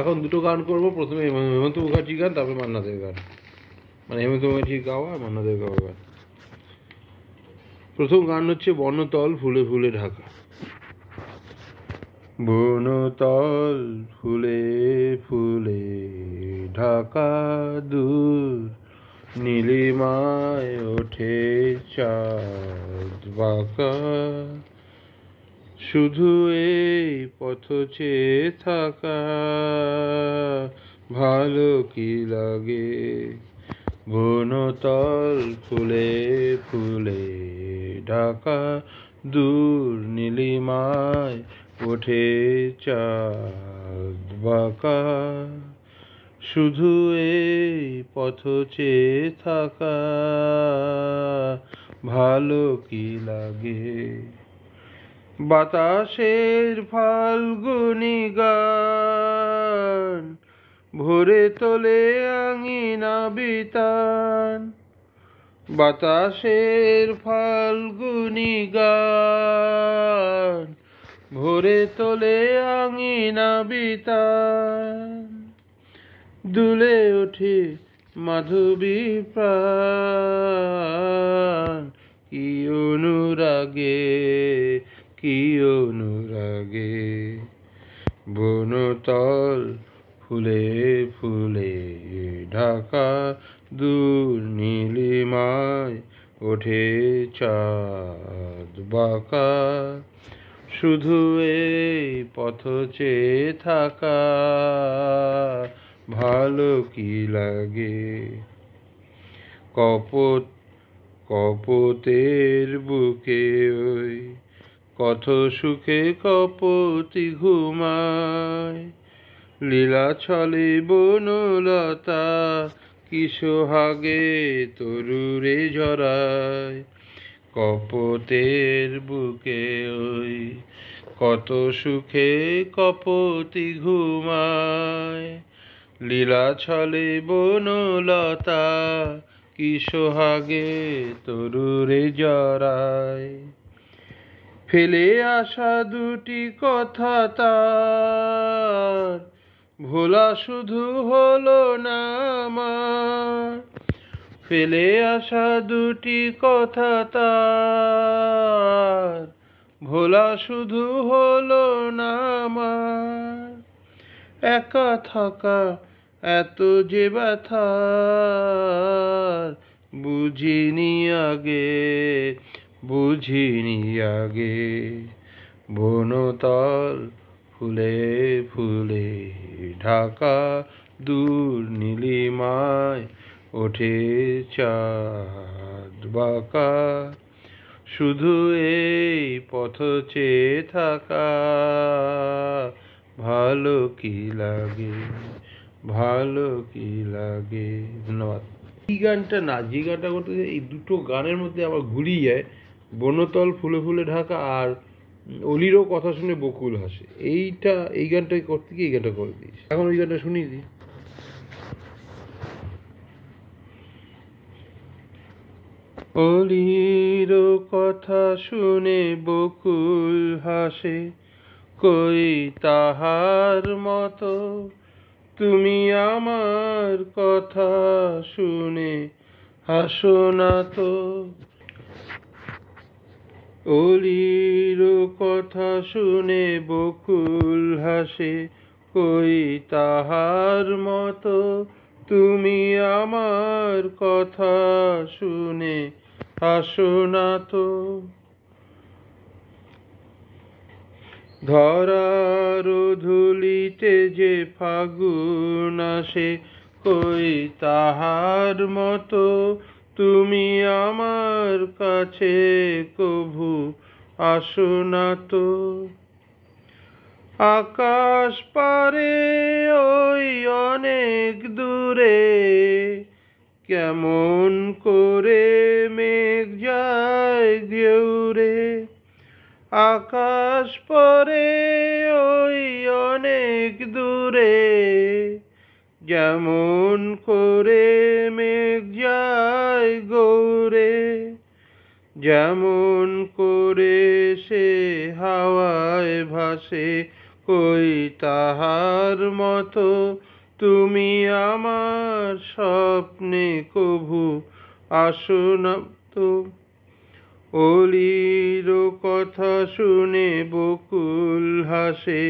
এখন দুটো গান করবো, প্রথমে হেমন্ত মুখার্জি গান, তারপরে মান্না দের গান, মানে হেমন্ত মুখার্জির গাওয়া আর মান্না দের গাওয়া গান। প্রথম গান হচ্ছে বনতল ফুলে ফুলে ঢাকা। বনতল ফুলে ফুলে ঢাকা, দূর নীলিমায় ওঠে চাঁদ বাঁকা, শুধু এই পথ চেয়ে থাকা, ভালো কি লাগে। বনতল ফুলে ফুলে ঢাকা, দূর নীলিমায় ওঠে চাঁদ বাঁকা, শুধু এই পথ চেয়ে থাকা, ভালো কি লাগে। বাতাসের ফাল্গুনি গান ভরে তোলে আঙিনা বিতান, বাতাসের ফাল্গুনি গান ভরে তোলে আঙিনা বিতান, দুলে ওঠে মাধবী প্রাণ, কি অনুরাগে কি অনুরাগে। বনতল ফুলে ফুলে ঢাকা, দূর নীলিমায় ওঠে চাঁদ বাঁকা, শুধু এই পথ চেয়ে থাকা, ভালো কি লাগে। কপোতের বুকে ওই কত সুখে কপোতি ঘুমায়, লীলা ছলে বনলতা কি সোহাগে তরুরে জড়ায়। কপোতের বুকে ওই কত সুখে কপোতি ঘুমায়, লীলা ছলে বনলতা কি সোহাগে তরুরে জড়ায়। ফেলে আসা দুটি কথা তার ভোলা শুধু হলো না আমার, ফেলে আসা দুটি কথা তার ভোলা শুধু হলো না আমার। একা থাকা এত যে ব্যথার বুঝিনি আগে, বুঝিনি আগে। বনতল ফুলে ফুলে ঢাকা, দূর নীলিমায় ওঠে চাঁদ বাঁকা, শুধু এই পথ চেয়ে থাকা, ভালো কি লাগে, ভালো কি লাগে। ধন্যবাদ। এই গানটা না, যে গানটা করতে এই দুটো গানের মধ্যে আবার ঘুরিয়ে যায়, বনতল ফুলে ফুলে ঢাকা আর অলিরও কথা শুনে বকুল হাসে। এই গানটা করতে গিয়ে এই গানটা করে দিয়েছে। এখন ওই গানটা শুনিয়ে দিই। অলিরও কথা শুনে বকুল হাসে, কই তাহার মতো তুমি আমার কথা শুনে হাসো না তো। অলির কথা শুনে বকুল হাসে, কই তাহার মতো তুমি আমার কথা শুনে হাসো না তো। ধরার ধুলিতে যে ফাগুন আসে, কই তাহার মতো তুমি আমার কাছে কভু আসো না তো। আকাশ পারে ওই অনেক দূরে, কেমন করে মেঘ যায় দেউরে। আকাশ পরে ওই অনেক দূরে, যেমন করে মেঘ যায় গৌরে। যেমন করে সে হাওয়ায় ভাসে, কই তাহার মতো তুমি আমার স্বপ্নে কভু আসো না তো। অলির কথা শুনে বকুল হাসে,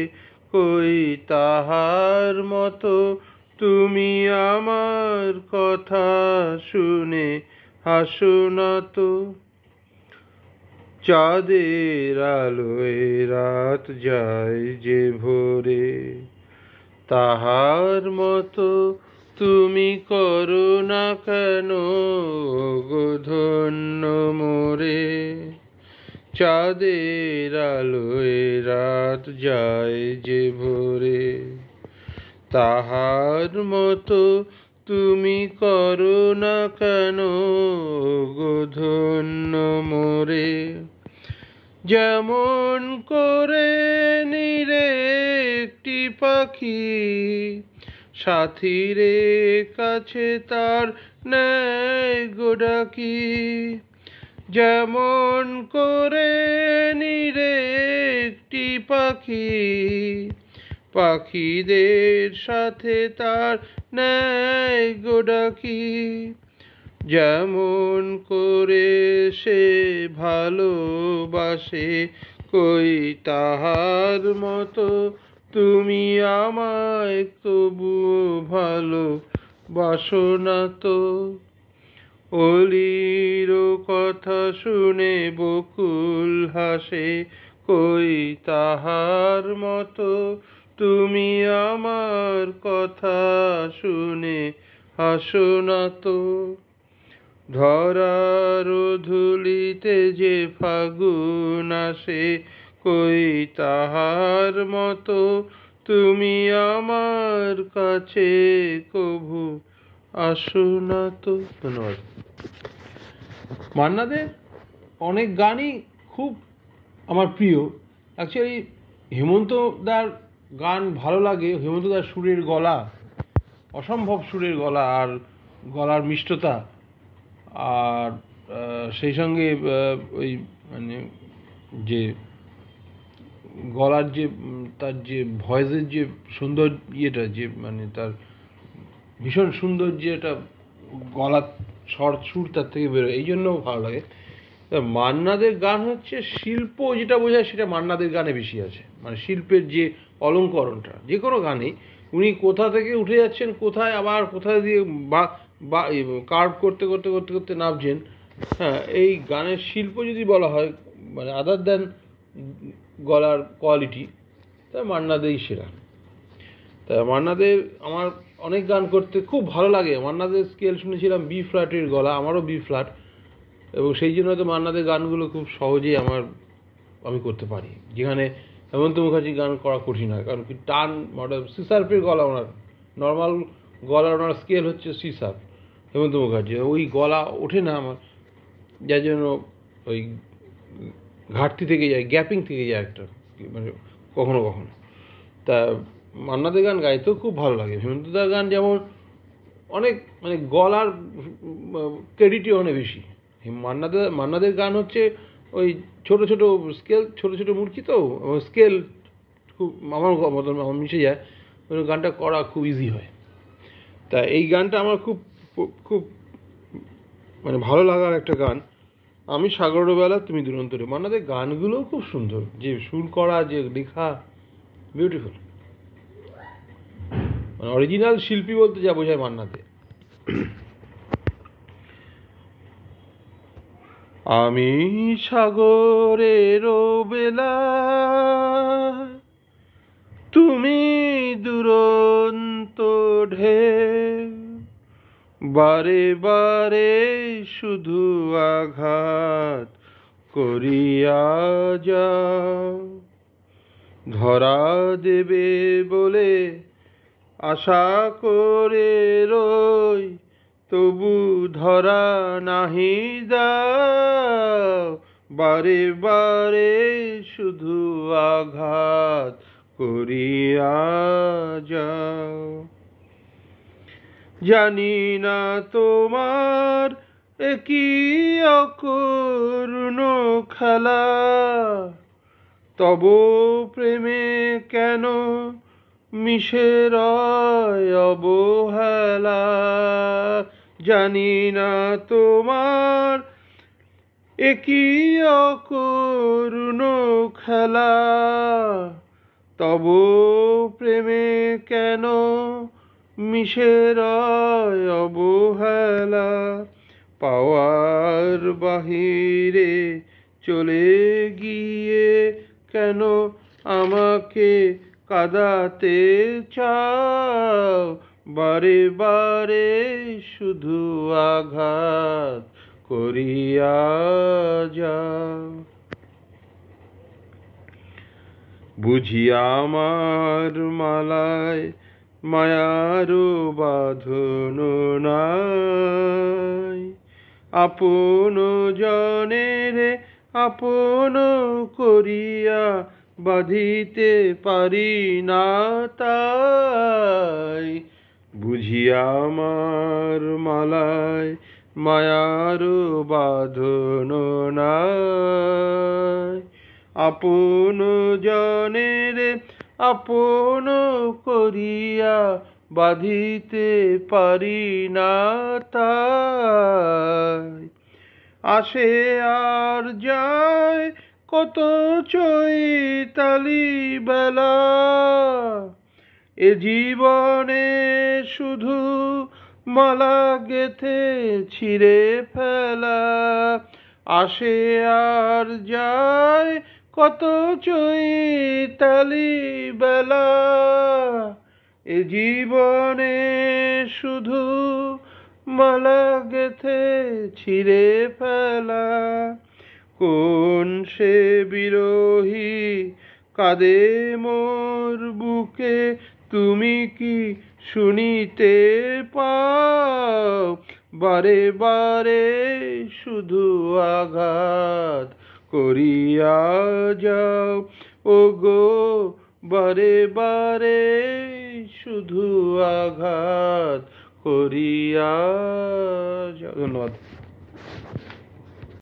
কই তাহার মতো তুমি আমার কথা শুনে হাসো না তো। চাঁদের আলোয় রাত যায় যে ভোরে, তাহার মতো তুমি করো না কেন গো ধন্য মোরে। চাঁদের আলোয় রাত যায় যে ভোরে, তাহার মতো তুমি করো না কেন গো ধন্য মোরে। যেমন করে নিরে একটি পাখি সাথীরে কাছে তার নেয় গো ডাকি। যেমন করে নিরে একটি পাখি পাখিদের সাথে তার নেয় গো ডাকি। যেমন করে সে ভালোবাসে, কই তাহার মতো তুমি আমায় তবুও ভালোবাসো না তো। অলির কথা শুনে বকুল হাসে, কই তাহার মতো তুমি আমার কথা শুনে হাসো না তো। ধরার ধুলিতে যে ফাগুন আসে, কই তাহার মতো তুমি আমার কাছে কভু আসো না তো। ধন্যবাদ। মান্না দের অনেক গানই খুব আমার প্রিয়। অ্যাকচুয়ালি হেমন্ত দার গান ভালো লাগে। হেমন্ত দার সুরের গলা, অসম্ভব সুরের গলা, আর গলার মিষ্টতা, আর সেই সঙ্গে ওই মানে যে গলার যে তার যে ভয়েসের যে সুন্দর ইয়েটা, যে মানে তার ভীষণ সুন্দর যে একটা গলার সুর তার থেকে বেরোয়, এই জন্য ভালো লাগে। মান্নাদের গান হচ্ছে শিল্প যেটা বোঝায় সেটা মান্নাদের গানে বেশি আছে। মানে শিল্পের যে অলঙ্করণটা যে কোনো গানে, উনি কোথা থেকে উঠে যাচ্ছেন, কোথায় আবার কোথায় দিয়ে বা কার্ভ করতে করতে করতে করতে নামছেন। হ্যাঁ, এই গানের শিল্প যদি বলা হয়, মানে আদার দ্যান গলার কোয়ালিটি, তা মান্নাদেরই সেরা। তা মান্নাদের আমার অনেক গান করতে খুব ভালো লাগে। মান্নাদের স্কেল শুনেছিলাম বি ফ্ল্যাটের গলা, আমারও বি ফ্ল্যাট, এবং সেই জন্য হয়তো মান্নাদের গানগুলো খুব সহজেই আমি করতে পারি, যেখানে হেমন্ত মুখার্জির গান করা কঠিন হয়। কারণ কি টান সিসার্পের গলা, ওনার নর্মাল গলা, ওনার স্কেল হচ্ছে সিসার্প, হেমন্ত মুখার্জি, ওই গলা ওঠে না আমার, যার জন্য ওই ঘাটতি থেকে যায়, গ্যাপিং থেকে যায় একটা, মানে কখনো কখনো। তা মান্নাদের গান গাইতেও খুব ভালো লাগে। হেমন্তদার গান যেমন অনেক, মানে গলার ক্রেডিটই অনেক বেশি। মান্নাদের গান হচ্ছে ওই ছোট ছোট স্কেল, ছোট ছোট মূর্তি, তো স্কেল খুব আমার মতন আমার মিশে যায়, ওই গানটা করা খুব ইজি হয়। তা এই গানটা আমার খুব খুব মানে ভালো লাগার একটা গান, আমি সাগরের বেলা তুমি দুরন্তরে। মান্নাদের গানগুলোও খুব সুন্দর, যে সুর করা, যে লেখা, বিউটিফুল। মানে অরিজিনাল শিল্পী বলতে যা বোঝায় মান্নাতে। আমি সাগরের বেলা তুমি দুরন্ত ঢেউ, বারে বারে শুধু আঘাত করিয়া যাও। ধরা দেবে বলে আশা করে রই, তবু ধরা নাহি দাও। বারে বারে শুধু আঘাত করিয়া যাও। জানি না তোমার একই অকরুণ খেলা, তব প্রেমে কেন মিশে রয় অবহেলা, জানি না তোমার একই অকরুণ খেলা। তব প্রেমে কেন মিশে রয় অবহেলা, পাওয়ার বাহিরে চলে গিয়ে কেন আমাকে কাঁদাতে চাও, বারে বারে শুধু আঘাত করিয়া যাও। বুঝি আমার মালায় মায়ার বাঁধন নাই, আপন জনের আপন করিয়া বাঁধিতে পারি না তাই। বুঝি আমার মালায় মায়ার বাঁধন নাই, আপন জনের আপন করিয়া বাঁধিতে পারি না তাই। আসে আর যায় কত চৈতালি বেলা, এ জীবনে শুধু মালা গেথে ছিঁড়ে ফেলা। আসে আর যায় কত চৈতালি বেলা, এ জীবনে শুধু মালা গেথে ছিঁড়ে ফেলা। কোন সে বিরোহী কাঁদে মোর বুকে, তুমি কি শুনিতে পাও, বারে বারে শুধু আঘাত করিয়া যাও। ও গো বারে বারে শুধু আঘাত করিয়া যাও। ধন্যবাদ।